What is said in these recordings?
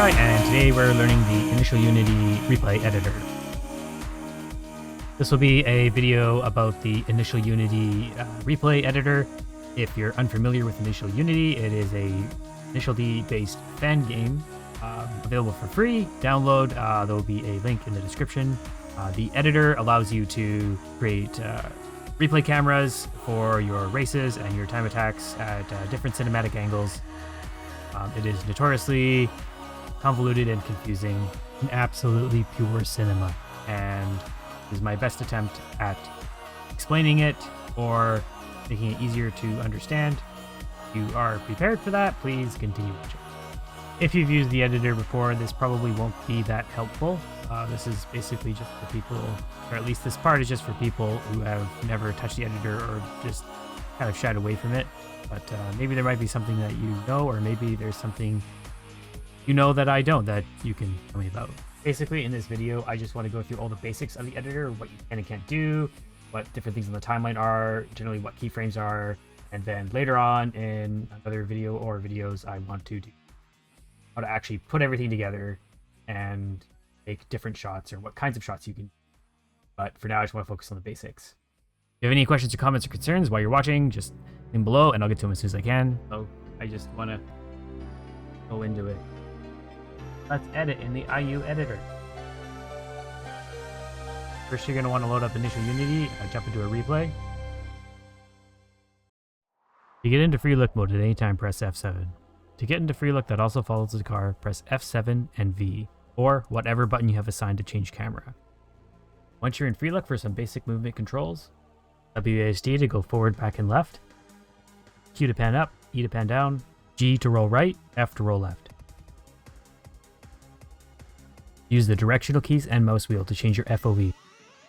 Hi, and today we're learning the Initial Unity replay editor. This will be a video about the Initial Unity replay editor. If you're unfamiliar with Initial Unity, it is a Initial D based fan game available for free. Download, there will be a link in the description. The editor allows you to create replay cameras for your races and your time attacks at different cinematic angles. It is notoriously convoluted and confusing, and absolutely pure cinema, and is my best attempt at explaining it or making it easier to understand. If you are prepared for that, please continue watching. If you've used the editor before, this probably won't be that helpful. This is basically just for people, or at least this part is just for people who have never touched the editor or just kind of shied away from it. But maybe there might be something that you know, or maybe there's something you know that I don't, that you can tell me about. Basically, in this video, I just want to go through all the basics of the editor, what you can and can't do, what different things on the timeline are, generally what keyframes are, and then later on in another video or videos, I want to do how to actually put everything together and make different shots, or what kinds of shots you can do. But for now, I just want to focus on the basics. If you have any questions or comments or concerns while you're watching, just leave below and I'll get to them as soon as I can. So I just want to go into it. Let's edit in the IU editor. First, you're going to want to load up Initial Unity, jump into a replay. To get into free look mode at any time, press F7. To get into free look that also follows the car, press F7 and V, or whatever button you have assigned to change camera. Once you're in free look, for some basic movement controls, WASD to go forward, back, and left, Q to pan up, E to pan down, G to roll right, F to roll left. Use the directional keys and mouse wheel to change your FOV.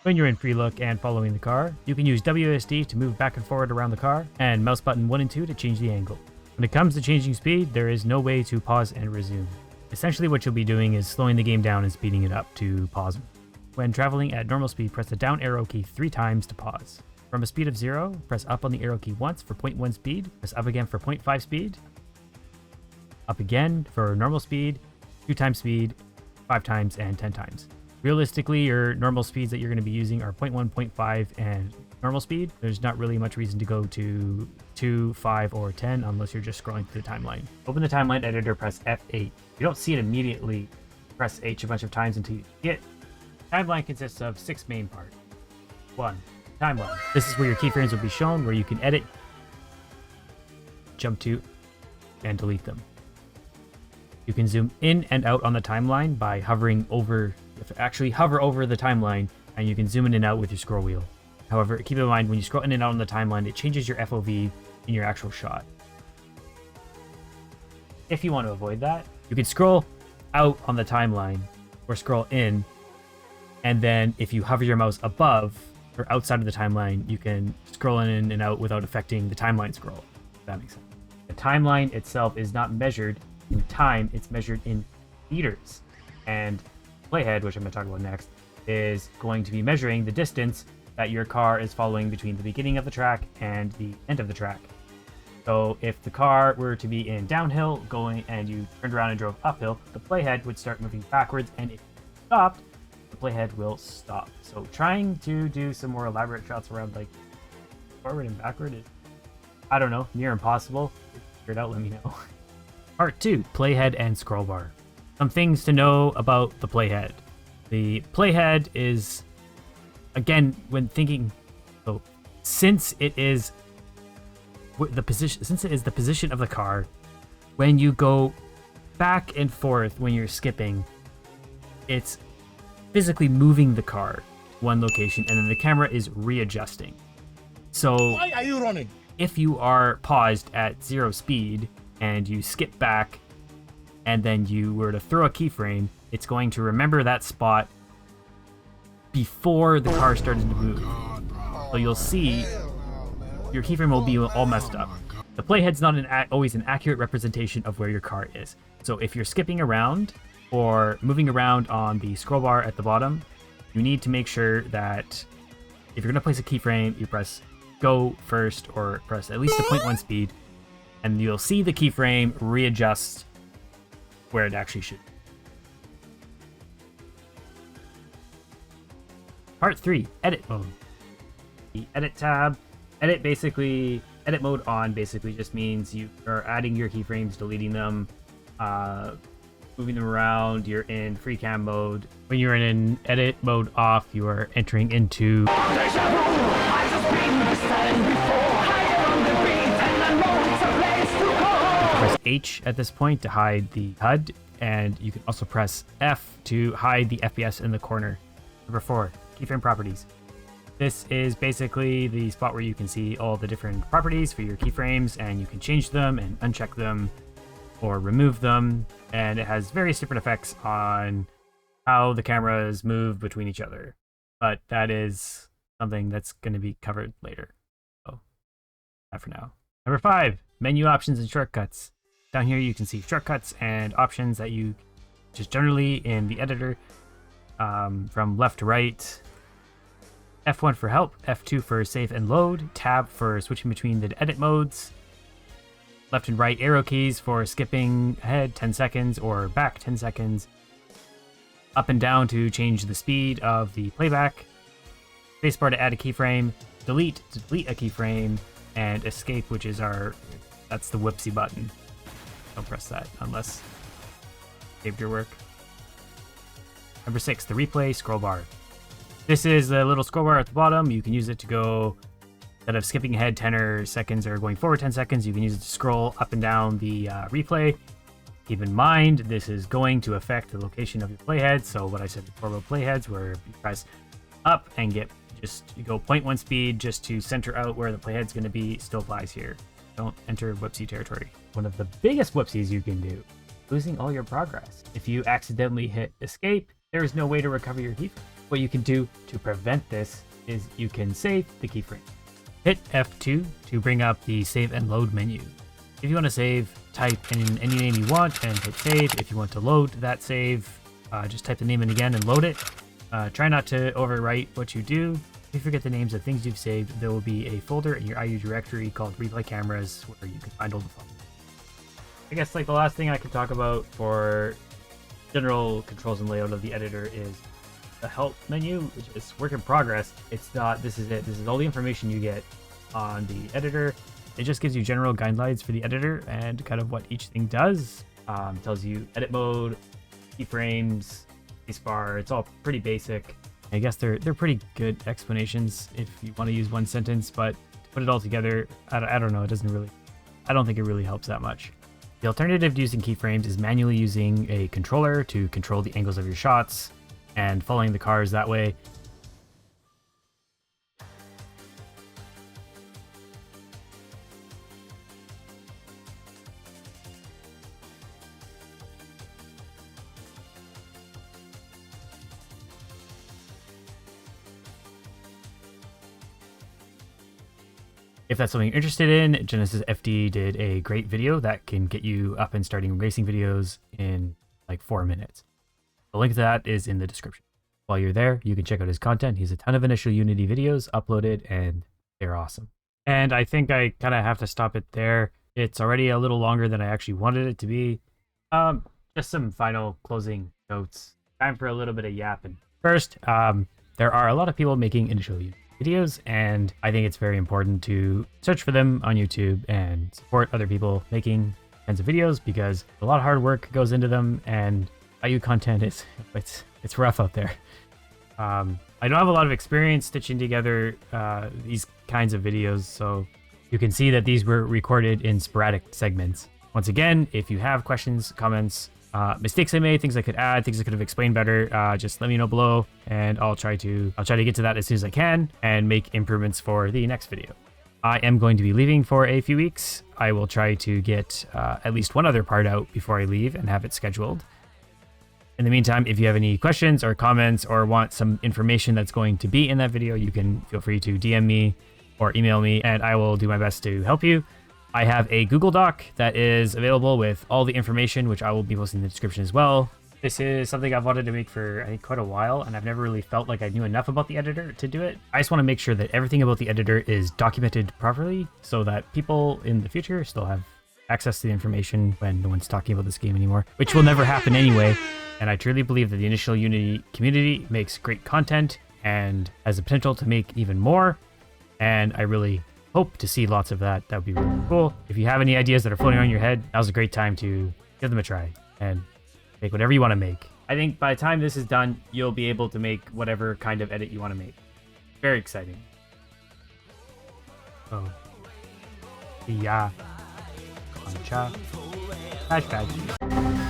When you're in free look and following the car, you can use WASD to move back and forward around the car, and mouse button 1 and 2 to change the angle. When it comes to changing speed, there is no way to pause and resume. Essentially what you'll be doing is slowing the game down and speeding it up to pause. When traveling at normal speed, press the down arrow key 3 times to pause. From a speed of 0, press up on the arrow key once for 0.1 speed, press up again for 0.5 speed, up again for normal speed, 2 times speed, 5 times, and 10 times. Realistically, your normal speeds that you're going to be using are 0.1, 0.5, and normal speed. There's not really much reason to go to 2, 5, or 10 unless you're just scrolling through the timeline. Open the timeline editor, press F8. If you don't see it immediately, press H a bunch of times until you see it. Timeline consists of 6 main parts. 1. Timeline. This is where your keyframes will be shown, where you can edit, jump to, and delete them. You can zoom in and out on the timeline by hovering over, you have to actually hover over the timeline, and you can zoom in and out with your scroll wheel. However, keep in mind, when you scroll in and out on the timeline, it changes your FOV in your actual shot. If you want to avoid that, you can scroll out on the timeline or scroll in, and then if you hover your mouse above or outside of the timeline, you can scroll in and out without affecting the timeline scroll, if that makes sense. The timeline itself is not measured in time, it's measured in meters. And playhead, which I'm going to talk about next, is going to be measuring the distance that your car is following between the beginning of the track and the end of the track. So if the car were to be in downhill going and you turned around and drove uphill, the playhead would start moving backwards, and if you stopped, the playhead will stop. So trying to do some more elaborate shots around like forward and backward is, I don't know, near impossible. If you figure it out, let me know. Part 2, playhead and scroll bar. Some things to know about the playhead. The playhead is, again, when thinking, so since it is the position of the car, when you go back and forth when you're skipping, it's physically moving the car to one location, and then the camera is readjusting. So why are you running? If you are paused at 0 speed and you skip back and then you were to throw a keyframe, it's going to remember that spot before the car started to move. So you'll see your keyframe will be all messed up. The playhead's not always an accurate representation of where your car is. So if you're skipping around or moving around on the scroll bar at the bottom, you need to make sure that if you're going to place a keyframe, you press go first or press at least a 0.1 speed, and you'll see the keyframe readjust where it actually should. Part 3, edit mode. The edit tab. Edit mode on basically just means you are adding your keyframes, deleting them, moving them around. You're in free cam mode. When you're in edit mode off, you are entering into press H at this point to hide the HUD, and you can also press F to hide the FPS in the corner. Number 4, keyframe properties. This is basically the spot where you can see all the different properties for your keyframes, and you can change them and uncheck them or remove them, and it has various different effects on how the cameras move between each other. But that is something that's going to be covered later. So, not for now. Number 5, menu options and shortcuts. Down here you can see shortcuts and options that you just generally in the editor, from left to right. F1 for help, F2 for save and load, tab for switching between the edit modes, left and right arrow keys for skipping ahead 10 seconds or back 10 seconds, up and down to change the speed of the playback, spacebar to add a keyframe, delete to delete a keyframe, and escape, which is that's the whoopsie button. Don't press that unless you saved your work. Number 6, the replay scroll bar. This is the little scroll bar at the bottom. You can use it to go, instead of skipping ahead 10 seconds or going forward 10 seconds, you can use it to scroll up and down the replay. Keep in mind, this is going to affect the location of your playhead. So what I said before about playheads, where you press up and you go 0.1 speed just to center out where the playhead's going to be, still applies here. Don't enter whoopsie territory. One of the biggest whoopsies you can do, losing all your progress. If you accidentally hit escape, there is no way to recover your keyframe. What you can do to prevent this is you can save the keyframe. Hit F2 to bring up the save and load menu. If you want to save, type in any name you want and hit save. If you want to load that save, just type the name in again and load it. Try not to overwrite what you do. If you forget the names of things you've saved, there will be a folder in your IU directory called replay cameras where you can find all the files. I guess like the last thing I could talk about for general controls and layout of the editor is the help menu, which is work in progress. It's not, this is it. This is all the information you get on the editor. It just gives you general guidelines for the editor and kind of what each thing does. Tells you edit mode, keyframes, spacebar. It's all pretty basic. I guess they're pretty good explanations if you want to use one sentence, but to put it all together, I don't know. I don't think it really helps that much. The alternative to using keyframes is manually using a controller to control the angles of your shots and following the cars that way. If that's something you're interested in, Genesis FD did a great video that can get you up and starting racing videos in like 4 minutes. The link to that is in the description. While you're there, you can check out his content. He has a ton of initial Unity videos uploaded, and they're awesome. And I think I kind of have to stop it there. It's already a little longer than I actually wanted it to be. Just some final closing notes. Time for a little bit of yapping. First, there are a lot of people making initial Unity videos, and I think it's very important to search for them on YouTube and support other people making kinds of videos, because a lot of hard work goes into them, and IU content it's rough out there. I don't have a lot of experience stitching together these kinds of videos, so you can see that these were recorded in sporadic segments. Once again, if you have questions, comments, mistakes I made, things I could add, things I could have explained better, just let me know below, and I'll try to get to that as soon as I can and make improvements for the next video. I am going to be leaving for a few weeks. I will try to get at least one other part out before I leave and have it scheduled. In the meantime, if you have any questions or comments or want some information that's going to be in that video, you can feel free to DM me or email me, and I will do my best to help you. I have a Google Doc that is available with all the information, which I will be posting in the description as well. This is something I've wanted to make for, I think, quite a while, and I've never really felt like I knew enough about the editor to do it. I just want to make sure that everything about the editor is documented properly so that people in the future still have access to the information when no one's talking about this game anymore, which will never happen anyway. And I truly believe that the initial Unity community makes great content, and has the potential to make even more. And I really hope to see lots of that. That would be really cool. If you have any ideas that are floating around your head, now's a great time to give them a try and make whatever you want to make. I think by the time this is done, you'll be able to make whatever kind of edit you want to make. Very exciting. Oh. Yeah. Concha. Hashtag.